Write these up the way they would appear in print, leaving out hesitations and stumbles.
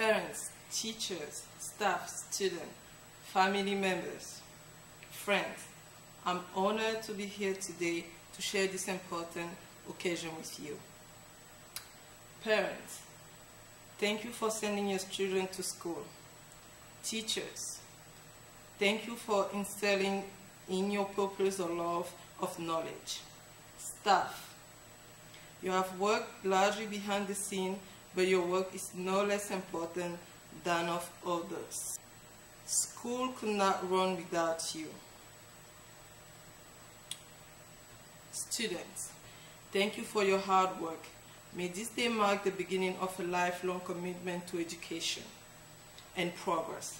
parents, teachers, staff, students, family members, friends, I'm honored to be here today to share this important occasion with you. Parents, thank you for sending your children to school. Teachers, thank you for instilling in your pupils a love of knowledge. Staff, you have worked largely behind the scene, but your work is no less important than of others. School could not run without you. Students, thank you for your hard work. May this day mark the beginning of a lifelong commitment to education and progress.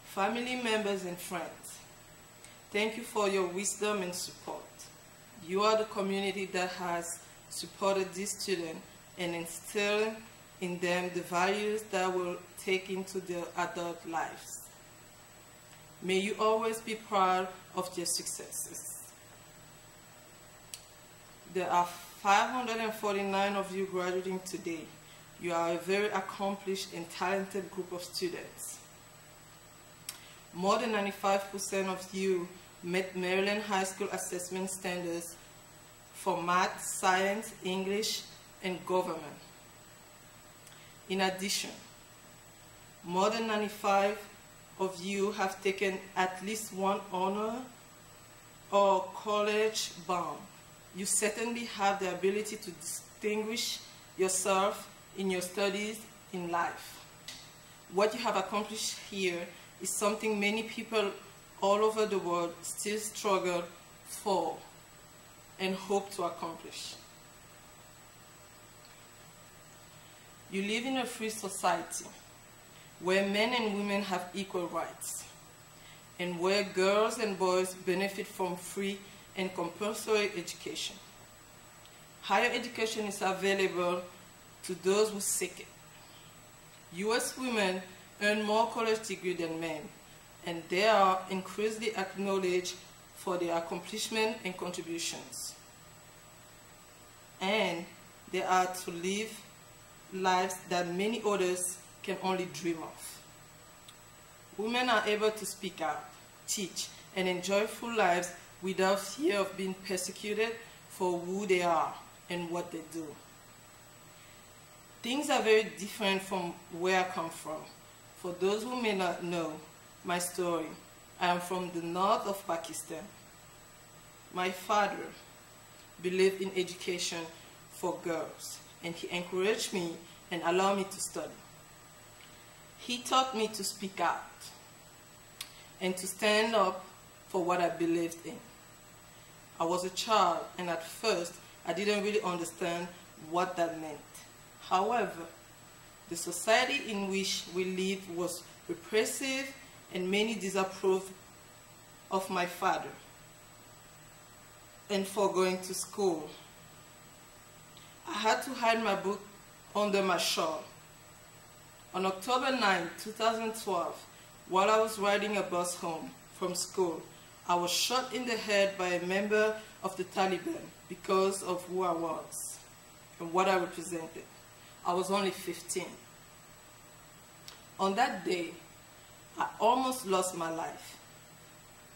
Family members and friends, thank you for your wisdom and support. You are the community that has supported these students and instilled in them the values that will take into their adult lives. May you always be proud of their successes. There are 549 of you graduating today. You are a very accomplished and talented group of students. More than 95% of you met Maryland High School assessment standards for math, science, English, and government. In addition, more than 95 of you have taken at least one honor or college bound. You certainly have the ability to distinguish yourself in your studies in life. What you have accomplished here is something many people all over the world still struggle for and hope to accomplish. You live in a free society where men and women have equal rights and where girls and boys benefit from free and compulsory education. Higher education is available to those who seek it. U.S. women earn more college degrees than men, and they are increasingly acknowledged for their accomplishments and contributions. And they are to live lives that many others can only dream of. Women are able to speak out, teach, and enjoy full lives without fear of being persecuted for who they are and what they do. Things are very different from where I come from. For those who may not know my story, I am from the north of Pakistan. My father believed in education for girls, and he encouraged me and allowed me to study. He taught me to speak out and to stand up for what I believed in. I was a child, and at first, I didn't really understand what that meant. However, the society in which we live was repressive, and many disapproved of my father and for going to school. I had to hide my book under my shawl. On October 9, 2012, while I was riding a bus home from school, I was shot in the head by a member of the Taliban because of who I was and what I represented. I was only 15. On that day, I almost lost my life.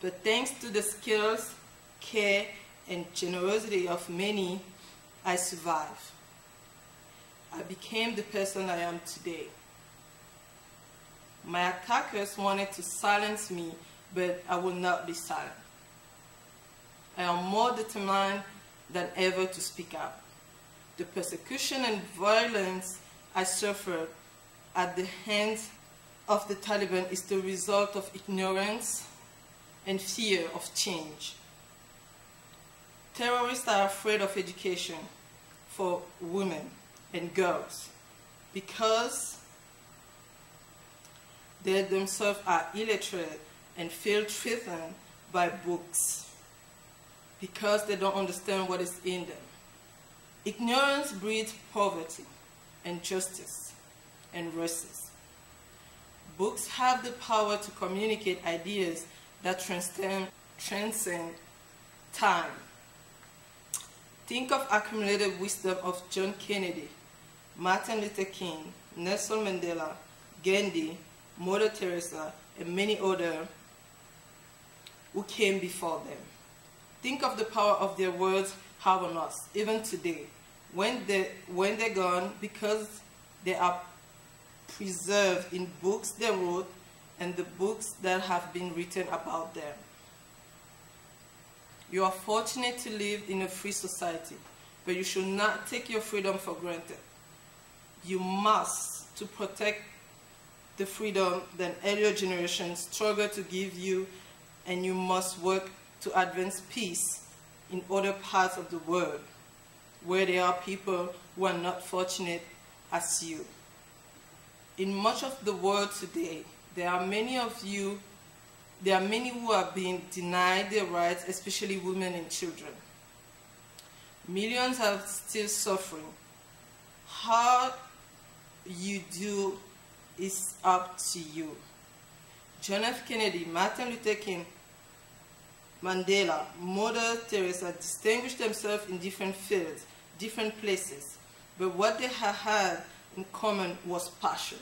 But thanks to the skills, care, and generosity of many, I survived. I became the person I am today. My attackers wanted to silence me, but I will not be silent. I am more determined than ever to speak out. The persecution and violence I suffered at the hands of the Taliban is the result of ignorance and fear of change. Terrorists are afraid of education for women and girls because they themselves are illiterate and feel threatened by books because they don't understand what is in them. Ignorance breeds poverty, injustice, and racism. Books have the power to communicate ideas that transcend time. Think of accumulated wisdom of John Kennedy, Martin Luther King, Nelson Mandela, Gandhi, Mother Teresa, and many others who came before them. Think of the power of their words have on us, even today, when they're gone, because they are preserved in books they wrote and the books that have been written about them. You are fortunate to live in a free society, but you should not take your freedom for granted. You must, to protect the freedom that earlier generations struggled to give you, and you must work to advance peace in other parts of the world where there are people who are not fortunate as you. In much of the world today, there are many who are being denied their rights, especially women and children. Millions are still suffering. How you do is up to you. John F. Kennedy, Martin Luther King, Mandela, Mother Teresa distinguished themselves in different fields, different places, but what they had in common was passion.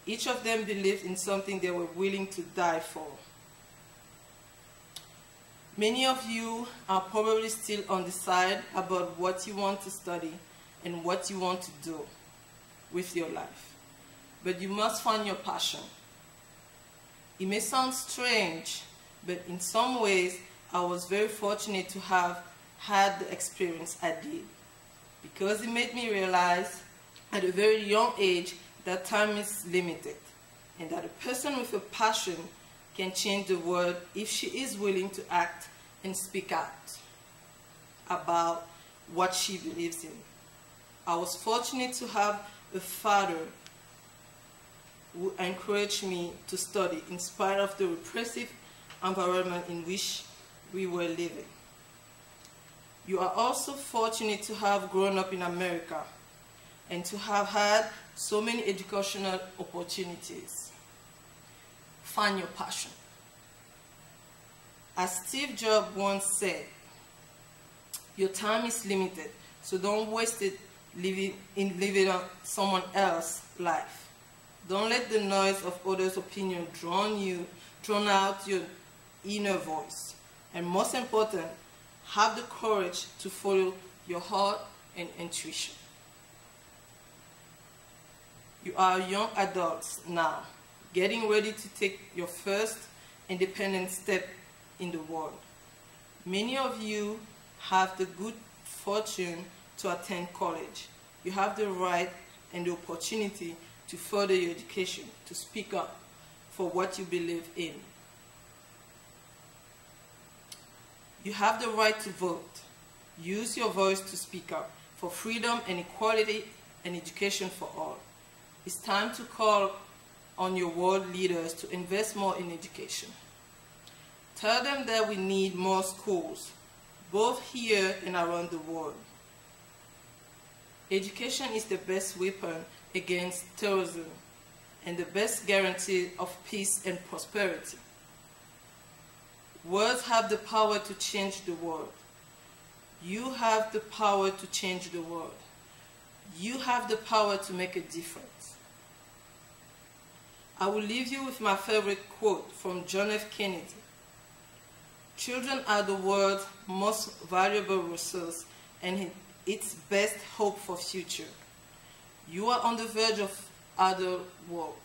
Each of them believed in something they were willing to die for. Many of you are probably still undecided about what you want to study and what you want to do with your life, but you must find your passion. It may sound strange, but in some ways, I was very fortunate to have had the experience I did, because it made me realize at a very young age that time is limited, and that a person with a passion can change the world if she is willing to act and speak out about what she believes in. I was fortunate to have a father who encouraged me to study in spite of the repressive environment in which we were living. You are also fortunate to have grown up in America and to have had so many educational opportunities. Find your passion. As Steve Jobs once said, your time is limited, so don't waste it living on someone else's life. Don't let the noise of others' opinion drown out your inner voice. And most important, have the courage to follow your heart and intuition. You are young adults now, getting ready to take your first independent step in the world. Many of you have the good fortune to attend college. You have the right and the opportunity to further your education, to speak up for what you believe in. You have the right to vote. Use your voice to speak up for freedom and equality and education for all. It's time to call on your world leaders to invest more in education. Tell them that we need more schools, both here and around the world. Education is the best weapon against terrorism and the best guarantee of peace and prosperity. Words have the power to change the world. You have the power to change the world. You have the power to make a difference. I will leave you with my favorite quote from John F. Kennedy. Children are the world's most valuable resource and its best hope for future. You are on the verge of other world.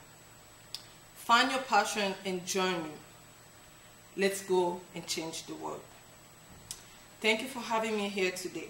Find your passion and join me. Let's go and change the world. Thank you for having me here today.